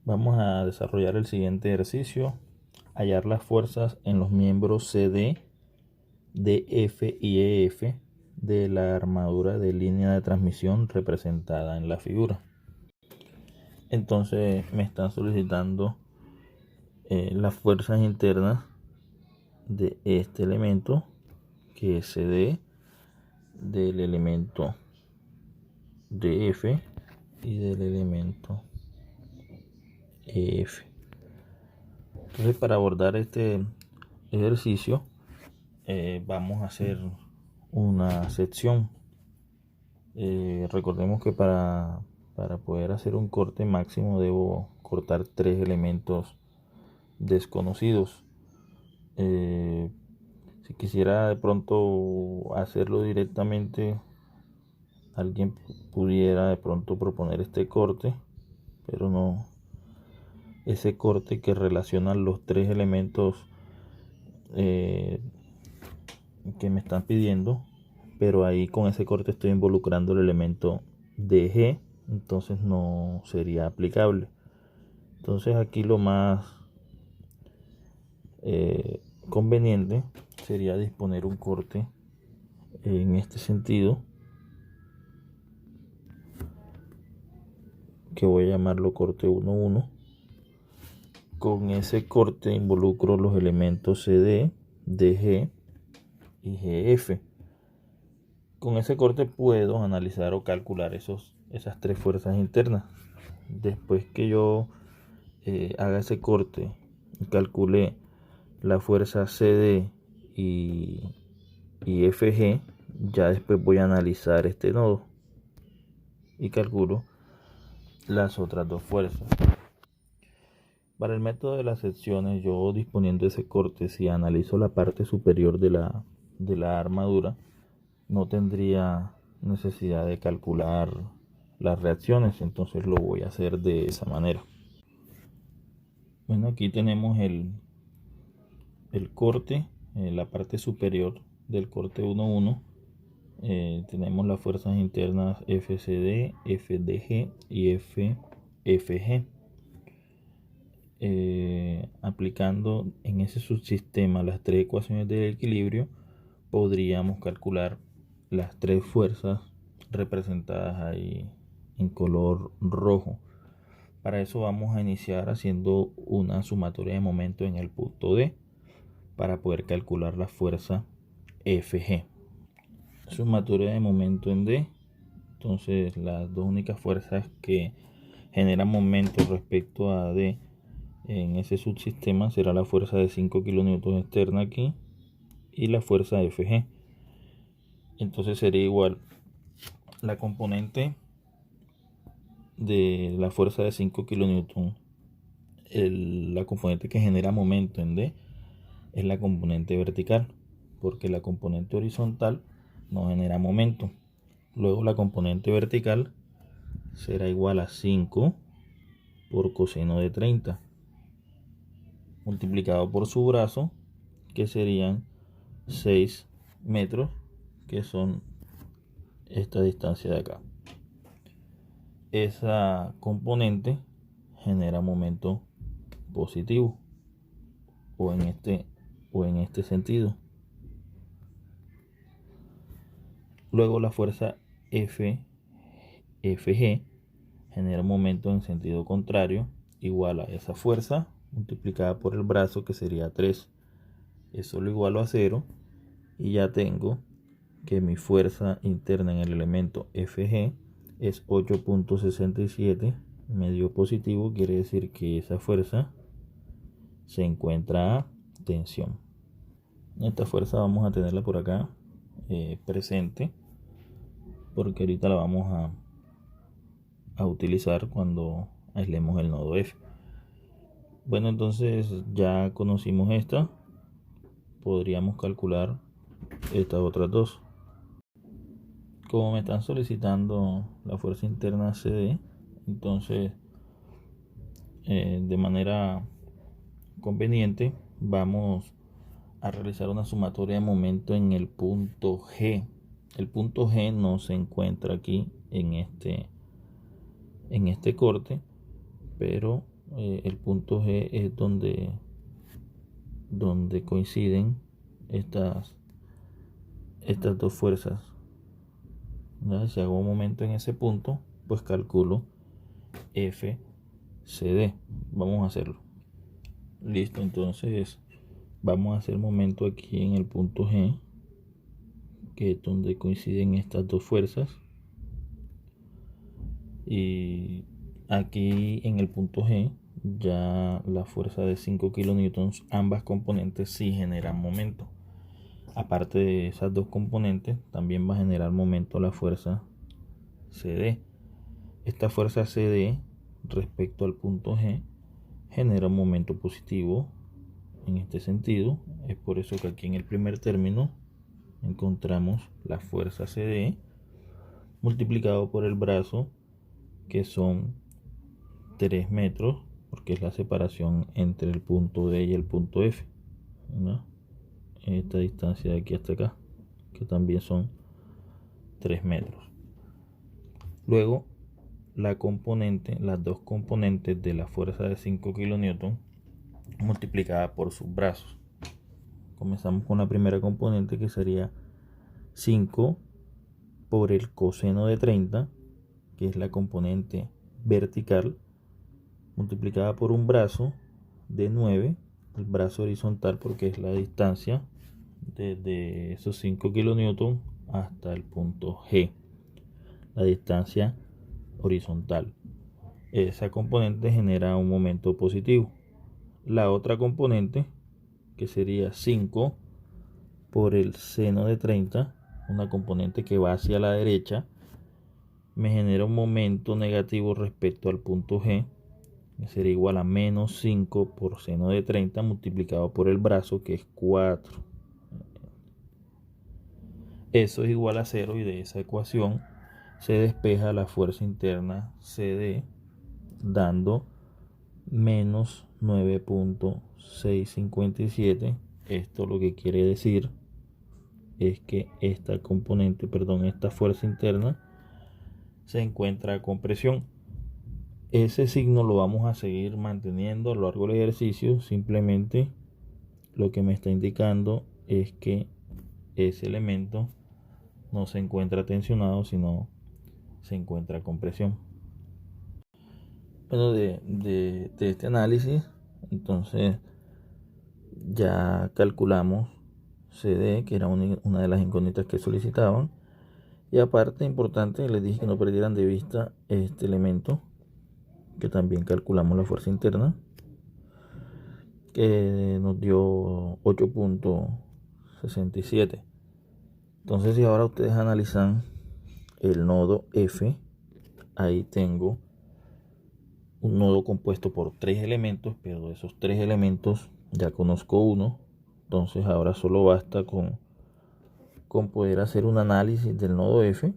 Vamos a desarrollar el siguiente ejercicio: hallar las fuerzas en los miembros CD, DF y EF de la armadura de línea de transmisión representada en la figura. Entonces me están solicitando las fuerzas internas de este elemento, que es CD, del elemento DF y del elemento EF. Entonces, para abordar este ejercicio, vamos a hacer una sección. Recordemos que para poder hacer un corte máximo debo cortar 3 elementos desconocidos. Si quisiera de pronto hacerlo directamente, alguien pudiera de pronto proponer este corte, pero no ese corte que relaciona los 3 elementos que me están pidiendo, pero ahí con ese corte estoy involucrando el elemento DG, entonces no sería aplicable. Entonces aquí lo más conveniente sería disponer un corte en este sentido, que voy a llamarlo corte 1-1. Con ese corte involucro los elementos CD, DG y GF. Con ese corte puedo analizar o calcular esas 3 fuerzas internas. Después que yo haga ese corte y calcule la fuerza CD y FG, ya después voy a analizar este nodo y calculo las otras 2 fuerzas. Para el método de las secciones, yo disponiendo ese corte, si analizo la parte superior de la armadura, no tendría necesidad de calcular las reacciones, entonces lo voy a hacer de esa manera. Bueno, aquí tenemos el corte, la parte superior del corte 1-1. Tenemos las fuerzas internas FCD, FDG y FG. Aplicando en ese subsistema las 3 ecuaciones del equilibrio, podríamos calcular las 3 fuerzas representadas ahí en color rojo. Para eso vamos a iniciar haciendo una sumatoria de momento en el punto D para poder calcular la fuerza FG. Sumatoria de momento en D. Entonces las dos únicas fuerzas que generan momento respecto a D en ese subsistema será la fuerza de 5 kN externa aquí y la fuerza FG. Entonces sería igual la componente de la fuerza de 5 kN, la componente que genera momento en D es la componente vertical, porque la componente horizontal no genera momento. Luego la componente vertical será igual a 5 por coseno de 30 multiplicado por su brazo, que serían 6 metros, que son esta distancia de acá. Esa componente genera momento positivo o en este sentido. Luego la fuerza FG genera momento en sentido contrario, igual a esa fuerza multiplicada por el brazo, que sería 3. Eso lo igualo a 0 y ya tengo que mi fuerza interna en el elemento FG es 8.67, medio positivo, quiere decir que esa fuerza se encuentra a tensión. Esta fuerza vamos a tenerla por acá presente, porque ahorita la vamos a utilizar cuando aislemos el nodo F. Bueno, entonces ya conocimos esta, podríamos calcular estas otras dos. Como me están solicitando la fuerza interna CD, entonces de manera conveniente vamos a realizar una sumatoria de momento en el punto G. El punto G no se encuentra aquí en este corte, pero el punto G es donde coinciden estas dos fuerzas. Si hago un momento en ese punto, pues calculo FCD. Vamos a hacerlo. Listo, entonces vamos a hacer momento aquí en el punto G, que es donde coinciden estas dos fuerzas. Y aquí en el punto G, ya la fuerza de 5 kilonewtons, ambas componentes sí generan momento. Aparte de esas dos componentes, también va a generar momento la fuerza CD. Esta fuerza CD respecto al punto G genera un momento positivo en este sentido. Es por eso que aquí en el primer término encontramos la fuerza CD multiplicado por el brazo, que son 3 metros, porque es la separación entre el punto D y el punto F, ¿no? Esta distancia de aquí hasta acá, que también son 3 metros. Luego las dos componentes de la fuerza de 5 kilonewton multiplicada por sus brazos. Comenzamos con la primera componente, que sería 5 por el coseno de 30, que es la componente vertical, multiplicada por un brazo de 9, el brazo horizontal, porque es la distancia desde esos 5 kilonewton hasta el punto G, la distancia horizontal. Esa componente genera un momento positivo. La otra componente, que sería 5 por el seno de 30, una componente que va hacia la derecha, me genera un momento negativo respecto al punto G, que sería igual a menos 5 por seno de 30 multiplicado por el brazo, que es 4. Eso es igual a 0, y de esa ecuación se despeja la fuerza interna CD, dando menos 9.657. Esto lo que quiere decir es que esta fuerza interna se encuentra con presión. Ese signo lo vamos a seguir manteniendo a lo largo del ejercicio. Simplemente lo que me está indicando es que ese elemento no se encuentra tensionado, sino se encuentra con presión. Bueno, de este análisis, entonces ya calculamos CD, que era una de las incógnitas que solicitaban. Y aparte, importante, les dije que no perdieran de vista este elemento, que también calculamos la fuerza interna, que nos dio 8.67. Entonces, si ahora ustedes analizan el nodo F, ahí tengo un nodo compuesto por 3 elementos, pero de esos 3 elementos ya conozco uno. Entonces ahora solo basta con poder hacer un análisis del nodo F,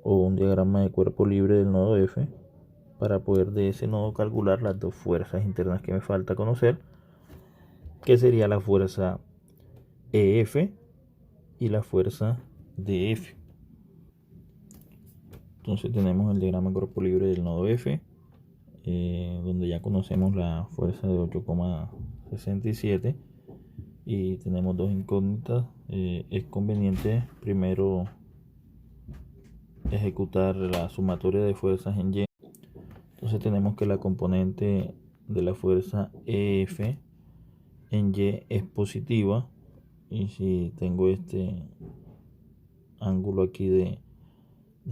o un diagrama de cuerpo libre del nodo F, para poder de ese nodo calcular las dos fuerzas internas que me falta conocer, que sería la fuerza EF y la fuerza DF. Entonces tenemos el diagrama de cuerpo libre del nodo F, donde ya conocemos la fuerza de 8.67, y tenemos dos incógnitas. Es conveniente primero ejecutar la sumatoria de fuerzas en Y. Entonces tenemos que la componente de la fuerza EF en Y es positiva, y si tengo este ángulo aquí de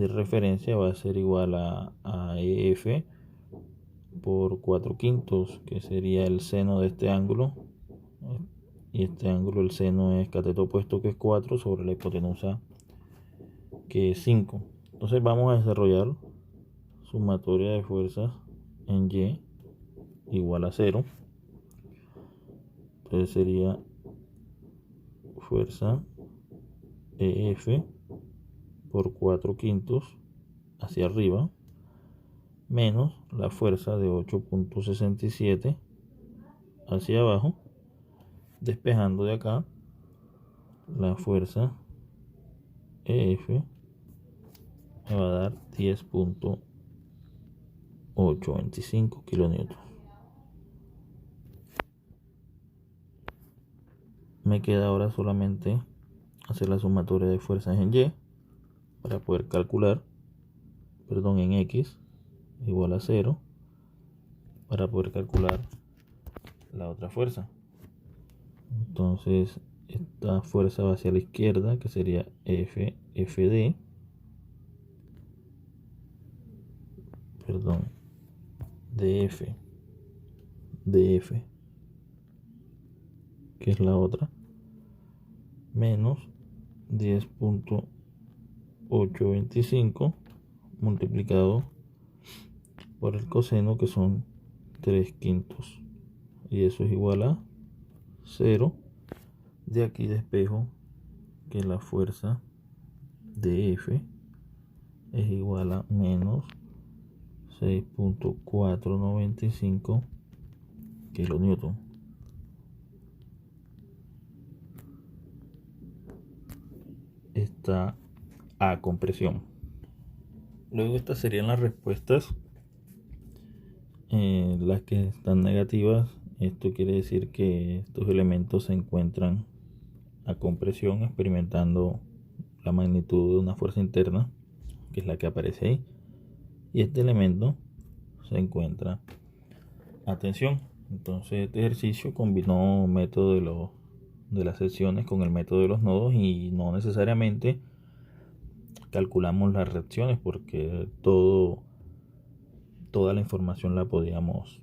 referencia, va a ser igual a EF por 4/5, que sería el seno de este ángulo, y este ángulo, el seno, es cateto opuesto, que es 4, sobre la hipotenusa, que es 5. Entonces vamos a desarrollar sumatoria de fuerzas en Y igual a 0. Entonces sería fuerza EF por 4/5 hacia arriba, menos la fuerza de 8.67 hacia abajo, despejando de acá la fuerza EF me va a dar 825 kN. Me queda ahora solamente hacer la sumatoria de fuerzas en Y para poder calcular, perdón, en X igual a 0 para poder calcular la otra fuerza. Entonces esta fuerza va hacia la izquierda, que sería FD, perdón, DF, que es la otra, menos 10.825 multiplicado por el coseno, que son 3/5, y eso es igual a 0. De aquí despejo que la fuerza de F es igual a menos 6.495 kilonewton. Está a compresión. Luego estas serían las respuestas, las que están negativas. Esto quiere decir que estos elementos se encuentran a compresión, experimentando la magnitud de una fuerza interna, que es la que aparece ahí, y este elemento se encuentra a tensión. Entonces este ejercicio combinó método de las secciones con el método de los nodos, y no necesariamente calculamos las reacciones, porque toda la información la podíamos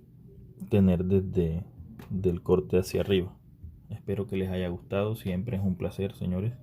tener desde el corte hacia arriba. Espero que les haya gustado. Siempre es un placer, señores.